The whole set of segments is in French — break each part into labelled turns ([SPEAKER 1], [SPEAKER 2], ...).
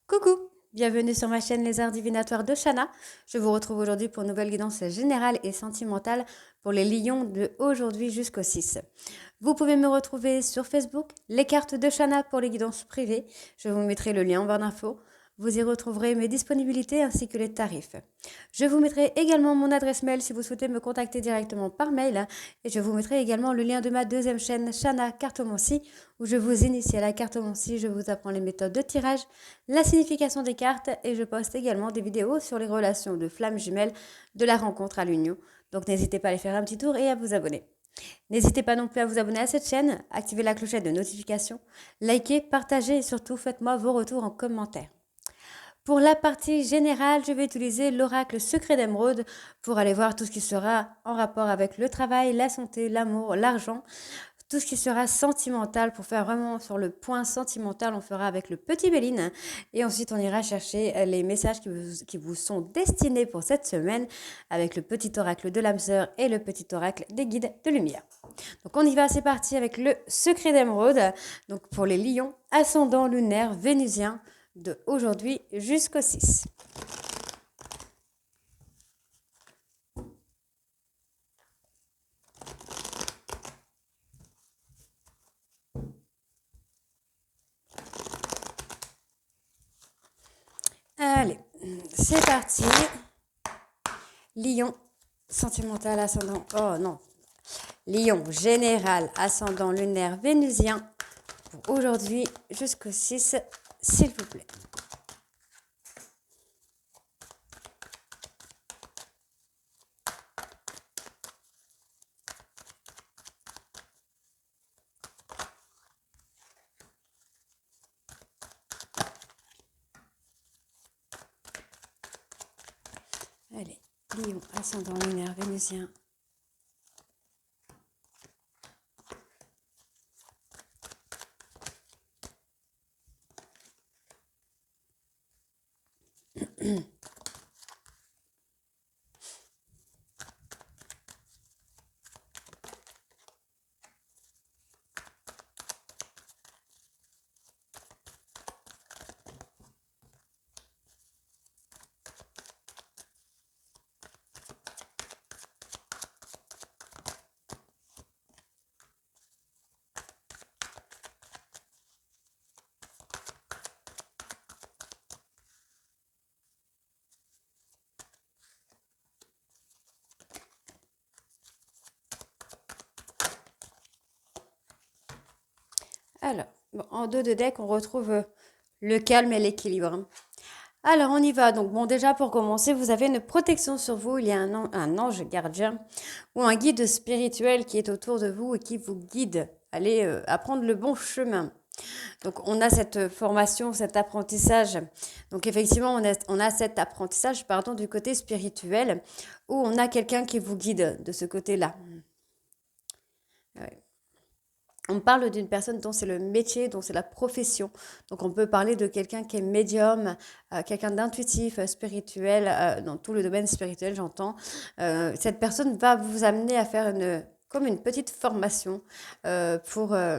[SPEAKER 1] Coucou, bienvenue sur ma chaîne Les Arts Divinatoires de Shana. Je vous retrouve aujourd'hui pour une nouvelle guidance générale et sentimentale pour les lions de aujourd'hui jusqu'au 6. Vous pouvez me retrouver sur Facebook, les cartes de Shana pour les guidances privées. Je vous mettrai le lien en barre d'infos. Vous y retrouverez mes disponibilités ainsi que les tarifs. Je vous mettrai également mon adresse mail si vous souhaitez me contacter directement par mail. Et je vous mettrai également le lien de ma deuxième chaîne, Shana Cartomancie, où je vous initie à la cartomancie, je vous apprends les méthodes de tirage, la signification des cartes et je poste également des vidéos sur les relations de flammes jumelles de la rencontre à l'union. Donc n'hésitez pas à aller faire un petit tour et à vous abonner. N'hésitez pas non plus à vous abonner à cette chaîne, activer la clochette de notification, liker, partager et surtout faites-moi vos retours en commentaire. Pour la partie générale, je vais utiliser l'oracle secret d'émeraude pour aller voir tout ce qui sera en rapport avec le travail, la santé, l'amour, l'argent, tout ce qui sera sentimental. Pour faire vraiment sur le point sentimental, on fera avec le petit Béline et ensuite on ira chercher les messages qui vous sont destinés pour cette semaine avec le petit oracle de l'âme sœur et le petit oracle des guides de lumière. Donc on y va, c'est parti avec le secret d'émeraude. Donc pour les lions, ascendant lunaire vénusien de aujourd'hui jusqu'au 6. Allez, c'est parti. Lion, sentimental, ascendant... Oh non. Lion, général, ascendant lunaire vénusien pour aujourd'hui jusqu'au 6, s'il vous plaît. Allez, Lion, ascendant lunaire vénusien. Alors, bon, en dos de deck, on retrouve le calme et l'équilibre. Alors, on y va. Donc, bon, déjà, pour commencer, vous avez une protection sur vous. Il y a un ange gardien ou un guide spirituel qui est autour de vous et qui vous guide à aller apprendre le bon chemin. Donc, on a cette formation, cet apprentissage. Donc, effectivement, on a cet apprentissage, pardon, du côté spirituel où on a quelqu'un qui vous guide de ce côté-là. Ouais. On parle d'une personne dont c'est le métier, dont c'est la profession. Donc on peut parler de quelqu'un qui est médium, quelqu'un d'intuitif, spirituel, dans tout le domaine spirituel, j'entends. Cette personne va vous amener à faire comme une petite formation euh, pour, euh,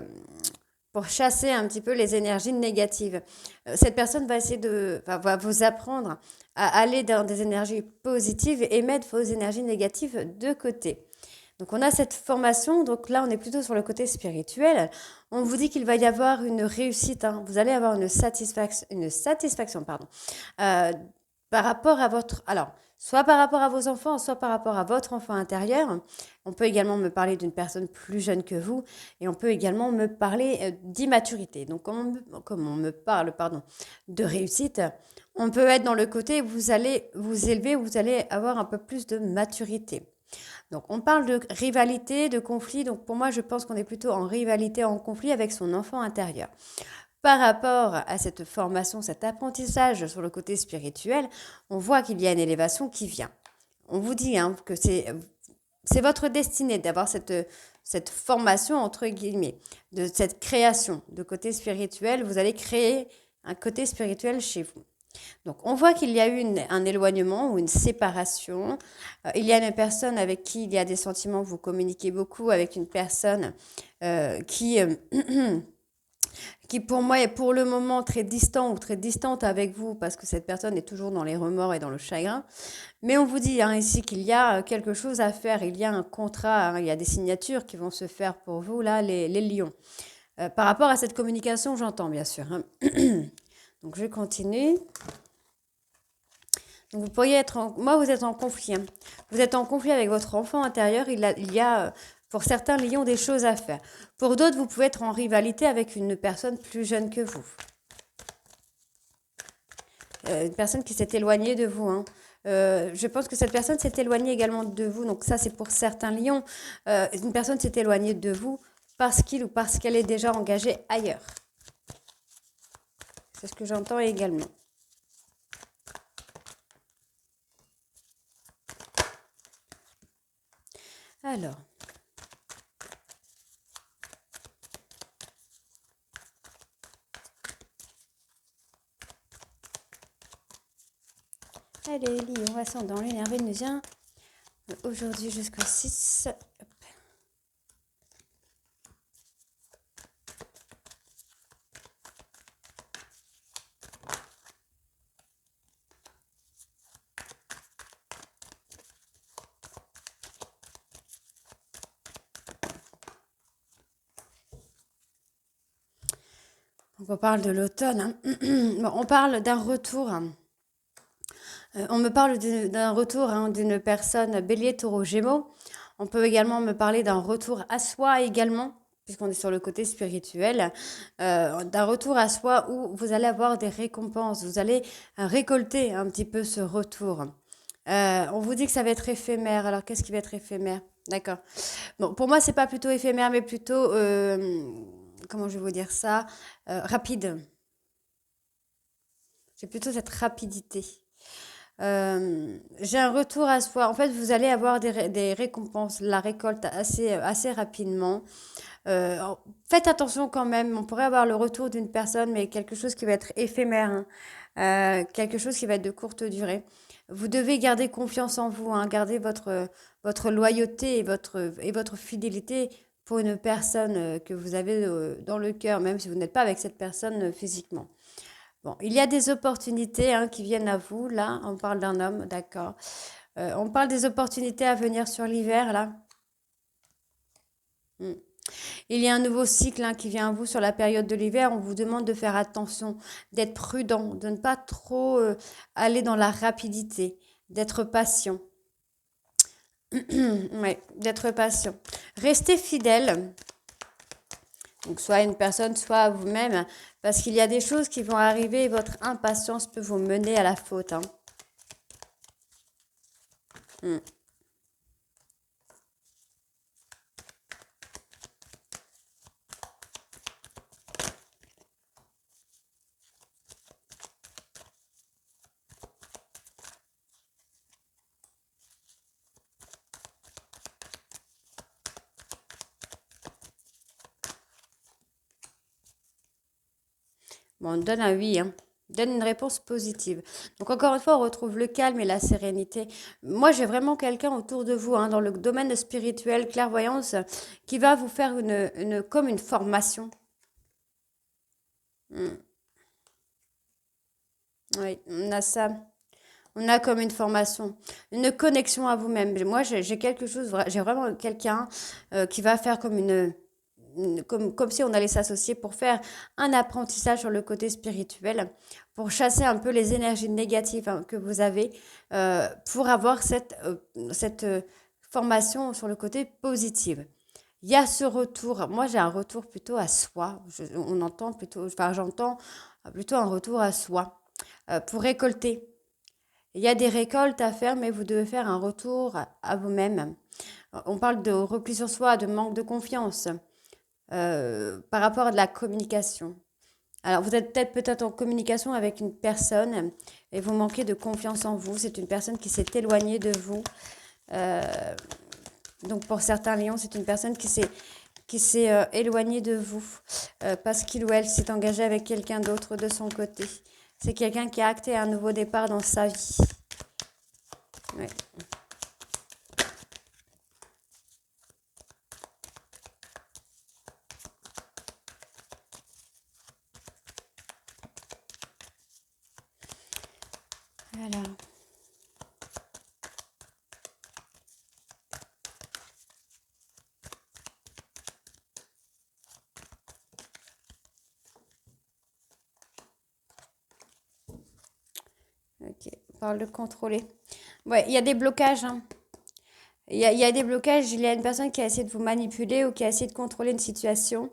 [SPEAKER 1] pour chasser un petit peu les énergies négatives. Cette personne va va vous apprendre à aller dans des énergies positives et mettre vos énergies négatives de côté. Donc on a cette formation, donc là on est plutôt sur le côté spirituel. On vous dit qu'il va y avoir une réussite, hein. Vous allez avoir une satisfaction, pardon, euh, par rapport à alors, soit par rapport à vos enfants, soit par rapport à votre enfant intérieur. On peut également me parler d'une personne plus jeune que vous, et on peut également me parler d'immaturité. Donc comme on me parle, pardon, de réussite, on peut être dans le côté où vous allez vous élever, où vous allez avoir un peu plus de maturité. Donc, on parle de rivalité, de conflit. Donc, pour moi, je pense qu'on est plutôt en rivalité, en conflit avec son enfant intérieur. Par rapport à cette formation, cet apprentissage sur le côté spirituel, on voit qu'il y a une élévation qui vient. On vous dit hein, que c'est votre destinée d'avoir cette formation, entre guillemets, de cette création de côté spirituel. Vous allez créer un côté spirituel chez vous. Donc, on voit qu'il y a eu un éloignement ou une séparation. Il y a une personne avec qui il y a des sentiments, vous communiquez beaucoup avec une personne qui, qui pour moi est pour le moment très distant ou très distante avec vous parce que cette personne est toujours dans les remords et dans le chagrin. Mais on vous dit hein, ici qu'il y a quelque chose à faire, il y a un contrat, hein, il y a des signatures qui vont se faire pour vous, là, les lions. Par rapport à cette communication, j'entends bien sûr. Hein. Donc je continue. Donc, vous pourriez être moi, vous êtes en conflit. Hein. Vous êtes en conflit avec votre enfant intérieur. Il y a, pour certains lions, des choses à faire. Pour d'autres, vous pouvez être en rivalité avec une personne plus jeune que vous. Une personne qui s'est éloignée de vous. Hein. Je pense que cette personne s'est éloignée également de vous. Donc ça, c'est pour certains lions. Une personne s'est éloignée de vous parce qu'il ou parce qu'elle est déjà engagée ailleurs. C'est ce que j'entends également. Alors. Allez, Lion, ascendant, lunaire, vénusien. Aujourd'hui jusqu'au 6. Hop. Donc on parle de l'automne. Hein. Bon, on parle d'un retour. Hein. On me parle d'un retour hein, d'une personne bélier, taureau, gémeaux. On peut également me parler d'un retour à soi également, puisqu'on est sur le côté spirituel, d'un retour à soi où vous allez avoir des récompenses, vous allez récolter un petit peu ce retour. On vous dit que ça va être éphémère, alors qu'est-ce qui va être éphémère? D'accord. Bon, pour moi, c'est pas plutôt éphémère, mais plutôt, comment je vais vous dire ça, rapide. C'est plutôt cette rapidité. J'ai un retour à soi. En fait, vous allez avoir des récompenses, la récolte assez rapidement. Faites attention quand même. On pourrait avoir le retour d'une personne, mais quelque chose qui va être éphémère, hein. Quelque chose qui va être de courte durée. Vous devez garder confiance en vous, hein, garder votre loyauté et votre fidélité pour une personne que vous avez dans le cœur, même si vous n'êtes pas avec cette personne physiquement. Bon, il y a des opportunités hein, qui viennent à vous. Là, on parle d'un homme, d'accord. On parle des opportunités à venir sur l'hiver, là. Hmm. Il y a un nouveau cycle hein, qui vient à vous sur la période de l'hiver. On vous demande de faire attention, d'être prudent, de ne pas trop aller dans la rapidité, d'être patient. Ouais, d'être patient. Restez fidèle. Donc, soit à une personne, soit à vous-même, parce qu'il y a des choses qui vont arriver et votre impatience peut vous mener à la faute. Hein. Hmm. Bon, on donne un oui, hein. Donne une réponse positive. Donc encore une fois, on retrouve le calme et la sérénité. Moi, j'ai vraiment quelqu'un autour de vous, hein, dans le domaine spirituel, clairvoyance, qui va vous faire comme une formation. Hmm. Oui, on a ça. On a comme une formation, une connexion à vous-même. Moi, j'ai quelque chose, j'ai vraiment quelqu'un qui va faire comme comme si on allait s'associer pour faire un apprentissage sur le côté spirituel, pour chasser un peu les énergies négatives hein, que vous avez, pour avoir cette formation sur le côté positif. Il y a ce retour. Moi, j'ai un retour plutôt à soi. On entend plutôt, enfin, j'entends plutôt un retour à soi pour récolter. Il y a des récoltes à faire, mais vous devez faire un retour à vous-même. On parle de repli sur soi, de manque de confiance par rapport à de la communication. Alors, vous êtes peut-être en communication avec une personne et vous manquez de confiance en vous. C'est une personne qui s'est éloignée de vous. Euh, donc, pour certains lions, c'est une personne qui s'est éloignée de vous parce qu'il ou elle s'est engagé avec quelqu'un d'autre de son côté. C'est quelqu'un qui a acté un nouveau départ dans sa vie. Ouais. Voilà. Ok, on parle de contrôler. Ouais, il y a des blocages, hein. Il y a des blocages. Il y a une personne qui a essayé de vous manipuler ou qui a essayé de contrôler une situation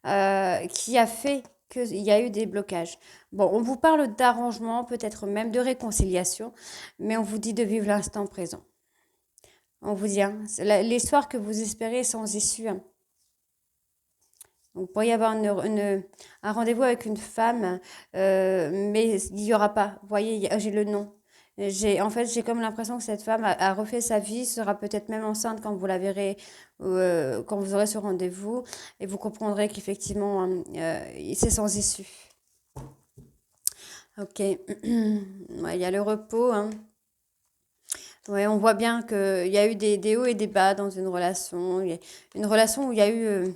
[SPEAKER 1] qui a fait qu'il y a eu des blocages. Bon, on vous parle d'arrangement, peut-être même de réconciliation, mais on vous dit de vivre l'instant présent. On vous dit, hein, l'histoire que vous espérez sans issue, hein. Donc, il pourrait y avoir un rendez-vous avec une femme, mais il n'y aura pas. Vous voyez, j'ai le nom. En fait, j'ai comme l'impression que cette femme a refait sa vie, sera peut-être même enceinte quand vous la verrez, quand vous aurez ce rendez-vous, et vous comprendrez qu'effectivement, c'est sans issue. Ok. Ouais, il y a le repos, hein. Ouais, on voit bien qu'il y a eu des hauts et des bas dans une relation. Il y a une relation où il y a eu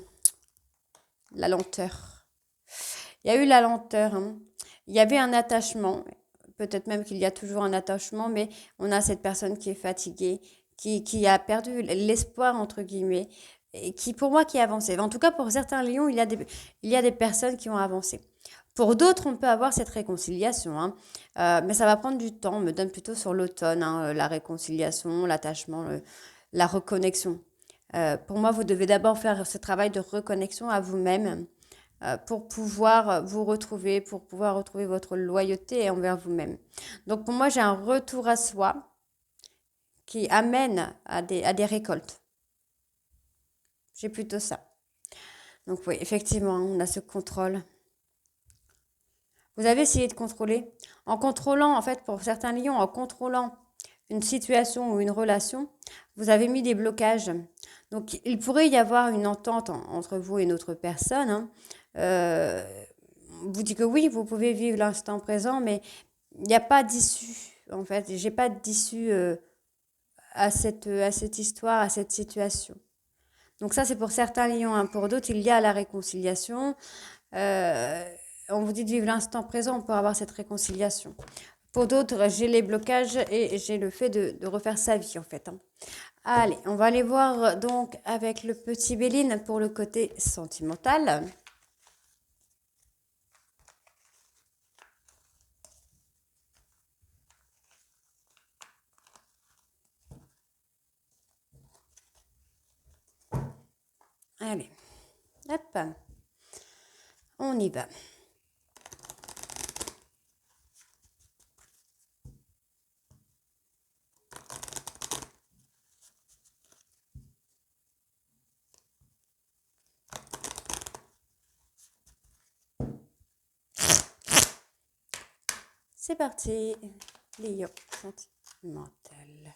[SPEAKER 1] la lenteur. Il y a eu la lenteur, hein. Il y avait un attachement. Peut-être même qu'il y a toujours un attachement, mais on a cette personne qui est fatiguée, qui a perdu l'espoir, entre guillemets, et qui, pour moi, qui a avancé. En tout cas, pour certains lions, il y a des personnes qui ont avancé. Pour d'autres, on peut avoir cette réconciliation, hein. Mais ça va prendre du temps. On me donne plutôt sur l'automne, hein, la réconciliation, l'attachement, la reconnexion. Pour moi, vous devez d'abord faire ce travail de reconnexion à vous-même pour pouvoir vous retrouver, pour pouvoir retrouver votre loyauté envers vous-même. Donc pour moi, j'ai un retour à soi qui amène à des récoltes. J'ai plutôt ça. Donc oui, effectivement, on a ce contrôle. Vous avez essayé de contrôler. En contrôlant, en fait, pour certains lions, en contrôlant une situation ou une relation, vous avez mis des blocages. Donc, il pourrait y avoir une entente entre vous et une autre personne, hein. Euh, vous dites que oui, vous pouvez vivre l'instant présent, mais il n'y a pas d'issue, en fait. J'ai pas d'issue à cette histoire, à cette situation. Donc ça, c'est pour certains lions, hein. Pour d'autres, il y a la réconciliation. Euh, on vous dit de vivre l'instant présent pour avoir cette réconciliation. Pour d'autres, j'ai les blocages et j'ai le fait de refaire sa vie, en fait, hein. Allez, on va aller voir donc avec le petit Béline pour le côté sentimental. Allez, hop, on y va. C'est parti, Lion sentimental.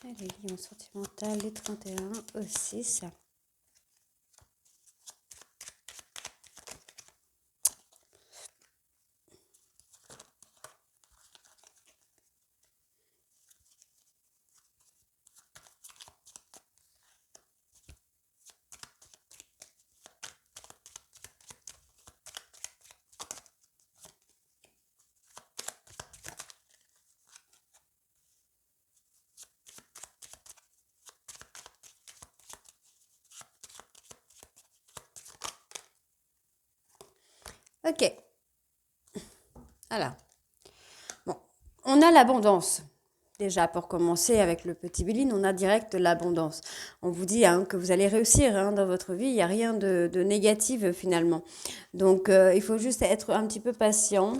[SPEAKER 1] Allez, Lion sentimental, les 31 au 6. Ok, alors, bon, on a l'abondance. Déjà, pour commencer avec le petit Béline, on a direct de l'abondance. On vous dit hein, que vous allez réussir hein, dans votre vie, il n'y a rien de négatif finalement. Donc, il faut juste être un petit peu patient.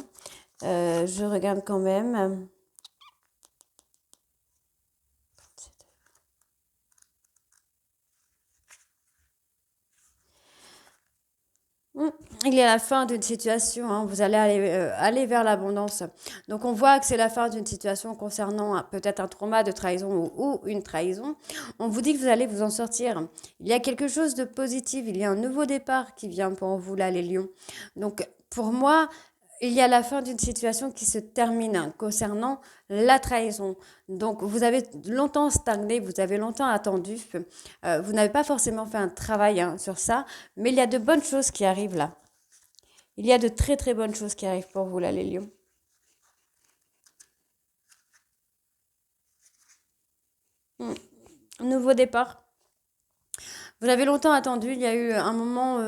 [SPEAKER 1] Je regarde quand même. Il y a la fin d'une situation, hein, vous allez aller vers l'abondance. Donc on voit que c'est la fin d'une situation concernant peut-être un trauma de trahison ou une trahison. On vous dit que vous allez vous en sortir. Il y a quelque chose de positif, il y a un nouveau départ qui vient pour vous là, les lions. Donc pour moi, il y a la fin d'une situation qui se termine hein, concernant la trahison. Donc, vous avez longtemps stagné, vous avez longtemps attendu. Vous n'avez pas forcément fait un travail hein, sur ça, mais il y a de bonnes choses qui arrivent là. Il y a de très très bonnes choses qui arrivent pour vous là, les lions. Nouveau départ. Vous avez longtemps attendu, il y a eu un moment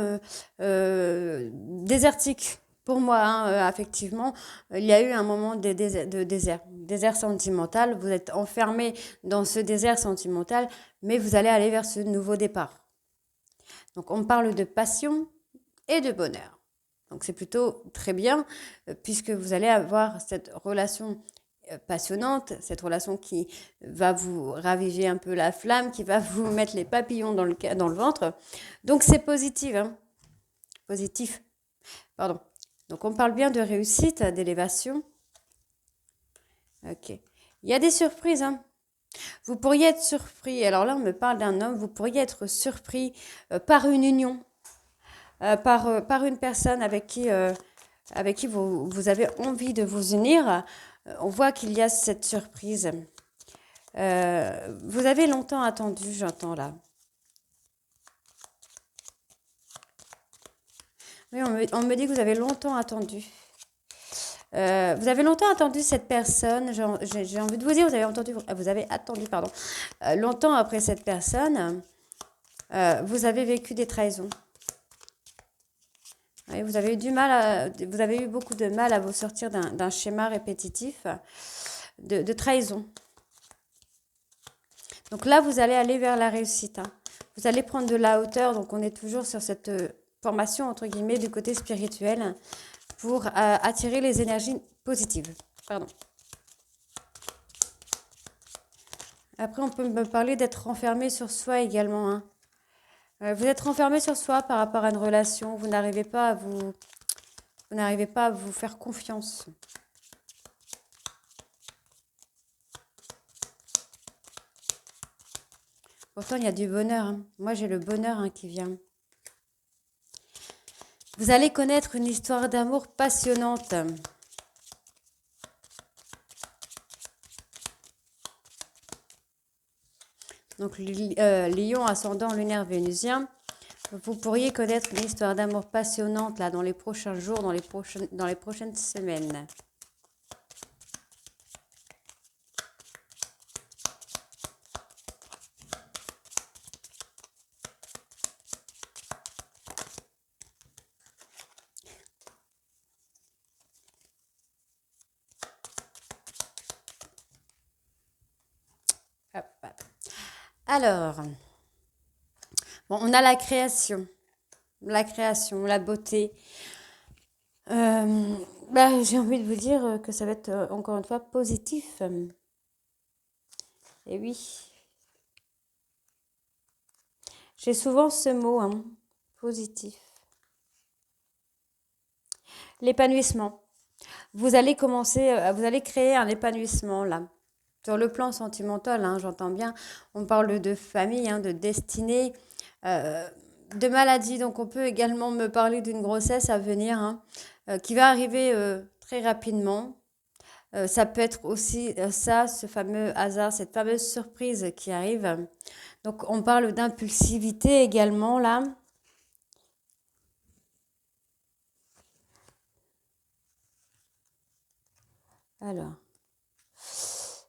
[SPEAKER 1] désertique pour moi, hein, affectivement. Il y a eu un moment désert sentimental. Vous êtes enfermé dans ce désert sentimental, mais vous allez aller vers ce nouveau départ. Donc on parle de passion et de bonheur. Donc c'est plutôt très bien, puisque vous allez avoir cette relation passionnante, cette relation qui va vous raviver un peu la flamme, qui va vous mettre les papillons dans le ventre. Donc c'est positif, hein. Positif, pardon. Donc on parle bien de réussite, d'élévation. Ok. Il y a des surprises, hein. Vous pourriez être surpris, alors là on me parle d'un homme, vous pourriez être surpris par une union, par une personne avec qui vous avez envie de vous unir. On voit qu'il y a cette surprise. Vous avez longtemps attendu, j'entends là. Oui, on me dit que vous avez longtemps attendu. Vous avez longtemps attendu cette personne. J'ai envie de vous dire, vous avez attendu, pardon, longtemps après cette personne. Vous avez vécu des trahisons. Oui, vous avez eu beaucoup de mal à vous sortir d'un schéma répétitif de trahison. Donc là, vous allez aller vers la réussite. Hein. Vous allez prendre de la hauteur. Donc on est toujours sur cette formation, entre guillemets, du côté spirituel pour attirer les énergies positives. Pardon. Après, on peut me parler d'être renfermé sur soi également. Hein. Vous êtes renfermé sur soi par rapport à une relation. Vous n'arrivez pas à vous faire confiance. Pourtant, il y a du bonheur. Hein. Moi, j'ai le bonheur hein, qui vient. Vous allez connaître une histoire d'amour passionnante. Donc, Lion ascendant lunaire vénusien. Vous pourriez connaître une histoire d'amour passionnante là dans les prochains jours, dans les prochaines semaines. Hop, hop. Alors, bon, on a la création, la beauté. J'ai envie de vous dire que ça va être encore une fois positif. Et oui, j'ai souvent ce mot, hein, positif. L'épanouissement. Vous allez créer un épanouissement là. Sur le plan sentimental, hein, j'entends bien, on parle de famille, hein, de destinée, de maladie. Donc on peut également me parler d'une grossesse à venir hein, qui va arriver très rapidement. Ça peut être aussi ça, ce fameux hasard, cette fameuse surprise qui arrive. Donc on parle d'impulsivité également là. Alors,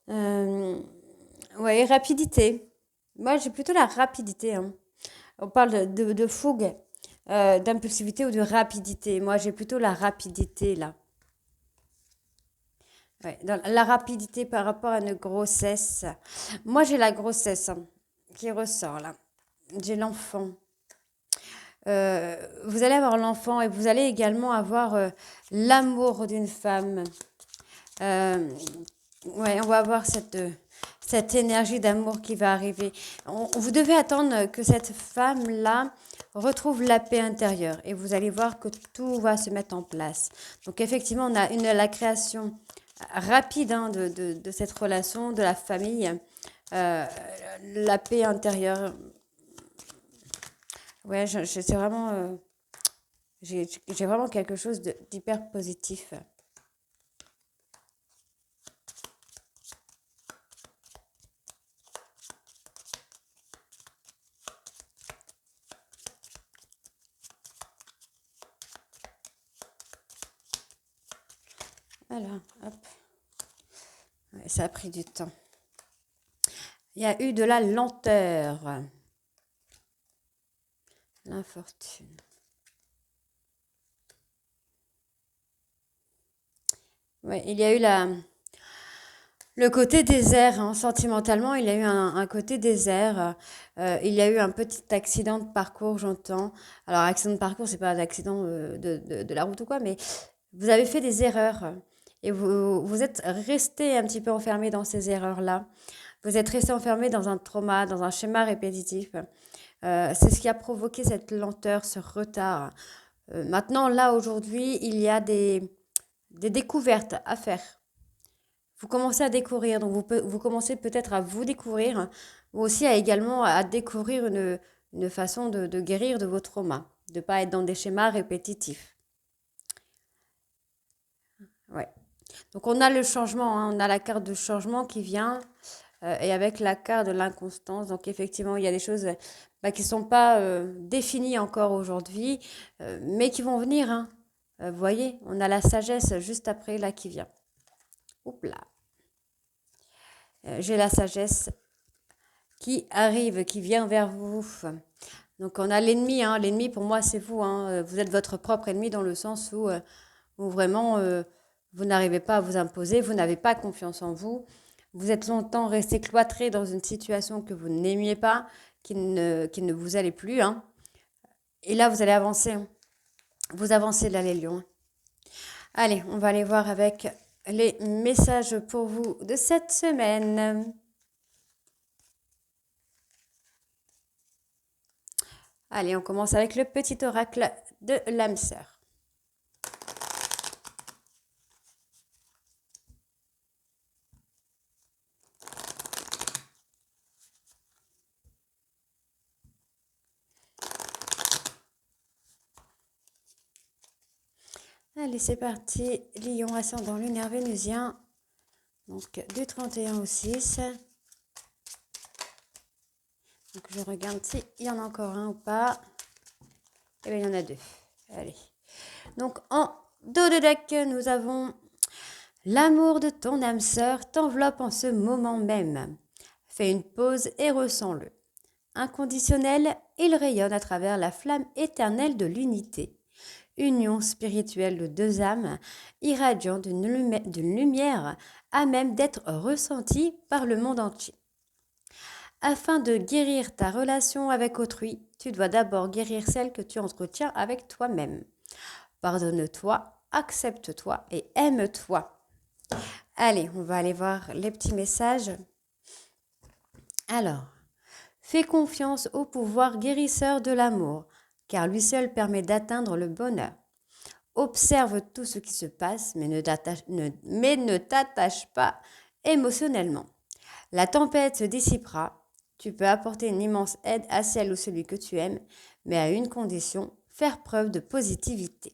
[SPEAKER 1] ouais, rapidité. Moi, j'ai plutôt la rapidité. Hein. On parle de fougue, d'impulsivité ou de rapidité. Moi, j'ai plutôt la rapidité là. Ouais, dans la rapidité par rapport à une grossesse. Moi, j'ai la grossesse qui ressort là. J'ai l'enfant. Vous allez avoir l'enfant et vous allez également avoir l'amour d'une femme. Euh, ouais, on va avoir cette énergie d'amour qui va arriver. Vous devez attendre que cette femme-là retrouve la paix intérieure et vous allez voir que tout va se mettre en place. Donc effectivement, on a la création rapide hein, de cette relation, de la famille, euh, la paix intérieure. Ouais, c'est vraiment, j'ai vraiment quelque chose d'hyper positif. Alors, hop. Ouais, ça a pris du temps. Il y a eu de la lenteur. L'infortune. Ouais, il y a eu le côté désert. Hein. Sentimentalement, il y a eu un côté désert. Il y a eu un petit accident de parcours, j'entends. Alors, accident de parcours, c'est pas un accident de la route ou quoi, mais vous avez fait des erreurs. Et vous êtes resté un petit peu enfermé dans ces erreurs-là. Vous êtes resté enfermé dans un trauma, dans un schéma répétitif. C'est ce qui a provoqué cette lenteur, ce retard. Maintenant, là, aujourd'hui, il y a des découvertes à faire. Vous commencez à découvrir, donc vous commencez peut-être à vous découvrir, ou aussi également à découvrir une façon de guérir de vos traumas, de ne pas être dans des schémas répétitifs. Ouais. Donc on a le changement, hein, on a la carte de changement qui vient, et avec la carte de l'inconstance. Donc effectivement, il y a des choses qui ne sont pas définies encore aujourd'hui, mais qui vont venir. Hein. Vous voyez, on a la sagesse juste après là qui vient. Oups là. J'ai la sagesse qui arrive, qui vient vers vous. Donc on a l'ennemi, hein. L'ennemi pour moi c'est vous. Hein. Vous êtes votre propre ennemi dans le sens où vraiment vous n'arrivez pas à vous imposer, vous n'avez pas confiance en vous. Vous êtes longtemps resté cloîtré dans une situation que vous n'aimiez pas, qui ne vous allait plus. Hein. Et là vous allez avancer. Hein. Vous avancez là les lions. Allez, on va aller voir avec les messages pour vous de cette semaine. Allez, on commence avec le petit oracle de l'âme sœur. Allez, c'est parti. Lion ascendant lunaire vénusien. Donc, du 31 au 6. Donc, je regarde s'il y en a encore un ou pas. Eh bien, il y en a deux. Allez. Donc, en dos de deck, nous avons l'amour de ton âme sœur t'enveloppe en ce moment même. Fais une pause et ressens-le. Inconditionnel, il rayonne à travers la flamme éternelle de l'unité. Union spirituelle de deux âmes, irradiant d'une lumière à même d'être ressentie par le monde entier. Afin de guérir ta relation avec autrui, tu dois d'abord guérir celle que tu entretiens avec toi-même. Pardonne-toi, accepte-toi et aime-toi. Allez, on va aller voir les petits messages. Alors, fais confiance au pouvoir guérisseur de l'amour, car lui seul permet d'atteindre le bonheur. Observe tout ce qui se passe, mais ne t'attache pas émotionnellement. La tempête se dissipera. Tu peux apporter une immense aide à celle ou celui que tu aimes, mais à une condition, faire preuve de positivité.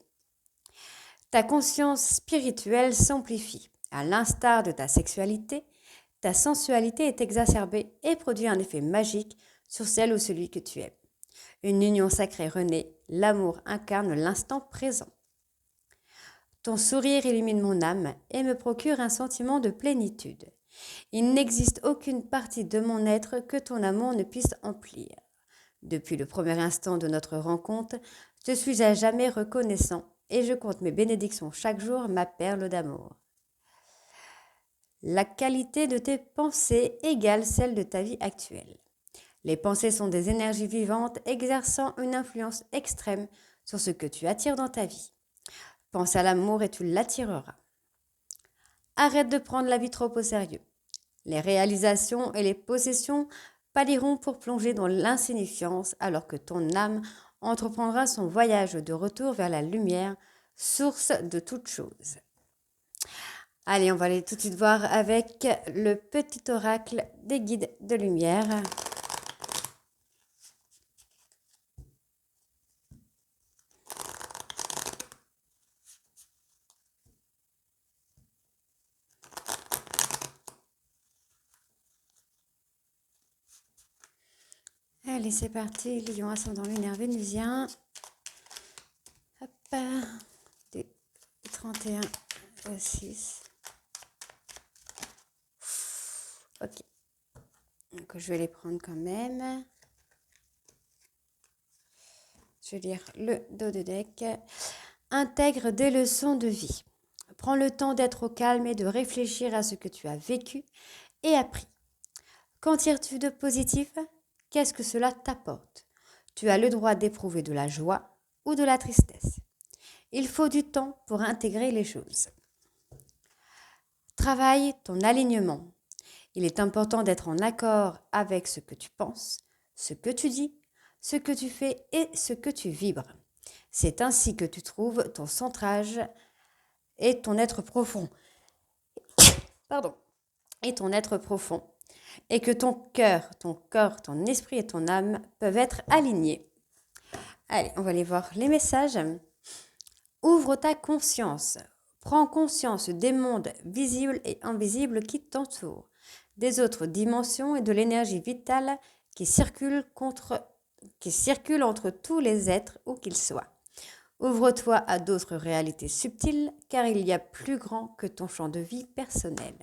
[SPEAKER 1] Ta conscience spirituelle s'amplifie. À l'instar de ta sexualité, ta sensualité est exacerbée et produit un effet magique sur celle ou celui que tu aimes. Une union sacrée renaît, l'amour incarne l'instant présent. Ton sourire illumine mon âme et me procure un sentiment de plénitude. Il n'existe aucune partie de mon être que ton amour ne puisse emplir. Depuis le premier instant de notre rencontre, je suis à jamais reconnaissant et je compte mes bénédictions chaque jour, ma perle d'amour. La qualité de tes pensées égale celle de ta vie actuelle. Les pensées sont des énergies vivantes exerçant une influence extrême sur ce que tu attires dans ta vie. Pense à l'amour et tu l'attireras. Arrête de prendre la vie trop au sérieux. Les réalisations et les possessions pâliront pour plonger dans l'insignifiance alors que ton âme entreprendra son voyage de retour vers la lumière, source de toutes choses. Allez, on va aller tout de suite voir avec le petit oracle des guides de lumière. Allez, c'est parti, Lion ascendant lunaire vénusien. Hop, du 31 au 6. Ok. Donc, je vais les prendre quand même. Je vais lire le dos de deck. Intègre des leçons de vie. Prends le temps d'être au calme et de réfléchir à ce que tu as vécu et appris. Qu'en tires-tu de positif? Qu'est-ce que cela t'apporte? Tu as le droit d'éprouver de la joie ou de la tristesse. Il faut du temps pour intégrer les choses. Travaille ton alignement. Il est important d'être en accord avec ce que tu penses, ce que tu dis, ce que tu fais et ce que tu vibres. C'est ainsi que tu trouves ton centrage et ton être profond. Pardon. Et ton être profond. Et que ton cœur, ton corps, ton esprit et ton âme peuvent être alignés. Allez, on va aller voir les messages. Ouvre ta conscience. Prends conscience des mondes visibles et invisibles qui t'entourent, des autres dimensions et de l'énergie vitale qui circule entre tous les êtres où qu'ils soient. Ouvre-toi à d'autres réalités subtiles, car il y a plus grand que ton champ de vie personnel.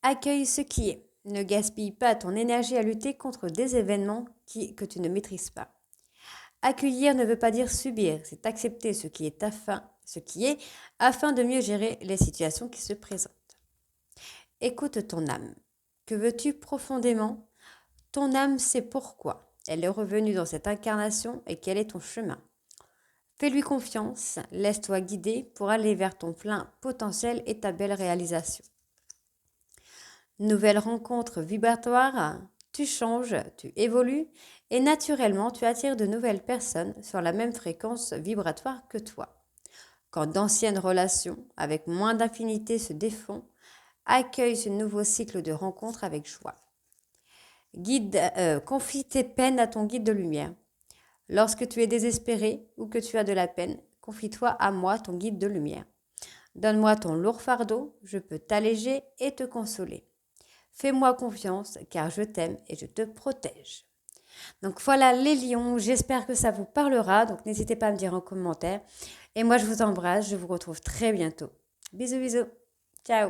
[SPEAKER 1] Accueille ce qui est. Ne gaspille pas ton énergie à lutter contre des événements que tu ne maîtrises pas. Accueillir ne veut pas dire subir, c'est accepter ce qui est afin de mieux gérer les situations qui se présentent. Écoute ton âme. Que veux-tu profondément? Ton âme sait pourquoi elle est revenue dans cette incarnation et quel est ton chemin. Fais-lui confiance, laisse-toi guider pour aller vers ton plein potentiel et ta belle réalisation. Nouvelle rencontre vibratoire, tu changes, tu évolues et naturellement tu attires de nouvelles personnes sur la même fréquence vibratoire que toi. Quand d'anciennes relations avec moins d'affinité se défont, accueille ce nouveau cycle de rencontres avec joie. Confie tes peines à ton guide de lumière. Lorsque tu es désespéré ou que tu as de la peine, confie-toi à moi, ton guide de lumière. Donne-moi ton lourd fardeau, je peux t'alléger et te consoler. Fais-moi confiance car je t'aime et je te protège. Donc voilà les lions, j'espère que ça vous parlera. Donc n'hésitez pas à me dire en commentaire. Et moi je vous embrasse, je vous retrouve très bientôt. Bisous bisous, ciao.